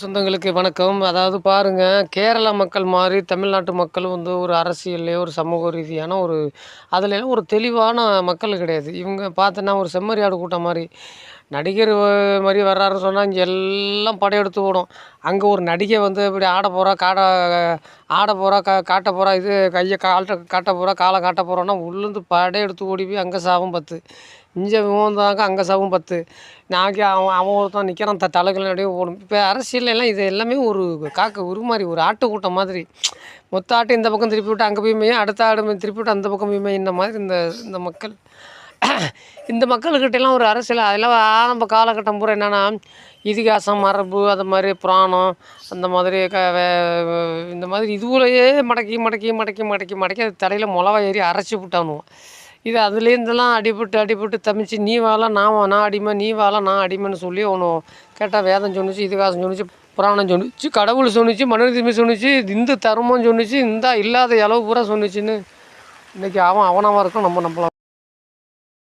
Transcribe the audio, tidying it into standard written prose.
சொந்தங்களுக்கு வணக்கம். அதாவது பாருங்க, கேரள மக்கள் மாரி தமிழ்நாட்டு மக்களும் வந்து ஒரு அரசியல்லயோ, ஒரு சமூக ரீதியான அதுலலாம் ஒரு தெளிவான மக்கள் கிடையாது. இவங்க பார்த்தோன்னா ஒரு செம்மறியாடு கூட்டம் மாரி. நடிகர் மாரி வர்றாருன்னு சொன்னா, இங்க எல்லாம் படையெடுத்து ஓடும். அங்க ஒரு நடிகை வந்து இப்படி ஆட போறா, காட்ட போறா, இது கைய கால்ட்ட காட்ட போறா, கால காட்ட போறான்னா, உள்ளேருந்து படையெடுத்து ஓடி போய் அங்க சாவும் 10. இங்க மோந்தாங்க அங்க சாவும் 10. நாளைக்கு அவன் அவன் ஒருத்தன் நிற்கிறான் தலைகீழாடியே ஓடும். இப்போ அரசியல்லலாம் இது எல்லாமே ஒரு காக்க உருமாறி ஒரு ஆட்டுக்கூட்டம் மாதிரி. மொத்த ஆட்டையும் இந்த பக்கம் திருப்பி விட்டு அங்கே போய் மேயும், அடுத்த ஆடு திருப்பி விட்டு அந்த பக்கம் போய் மேயின மாதிரி இந்த இந்த மக்கள். இந்த மக்களுக்கிட்டலாம் ஒரு அரசியல் அதெல்லாம் ஆரம்ப காலகட்டம் பூரா என்னென்னா, இதிகாசம், மரபு அது மாதிரி புராணம் அந்த மாதிரி இந்த மாதிரி இதுவுலயே மடக்கி, மடக்கி, மடக்கி, மடக்கி, மடக்கி அது தலையில மொளவா ஏறி அரைச்சி விட்டானுவோம். இது அதுலேருந்துலாம் அடிபட்டு தப்பிச்சு நீ வாழ நான் அடிமை, நீ வாழ நான் அடிமைன்னு சொல்லி அவனு கேட்டால் வேதம் சொன்னுச்சு, இதிகாசம் சொன்னுச்சு, புராணம் சொன்னுச்சு, கடவுள் சொன்னுச்சு, மனுநீதி சொன்னுச்சு, இந்து தர்மம் சொன்னுச்சு, இந்தா இல்லாத அளவு பூரா சொன்னுச்சுன்னு இன்றைக்கி அவன் அவனாக இருக்கும், நம்ம நம்பலாம்.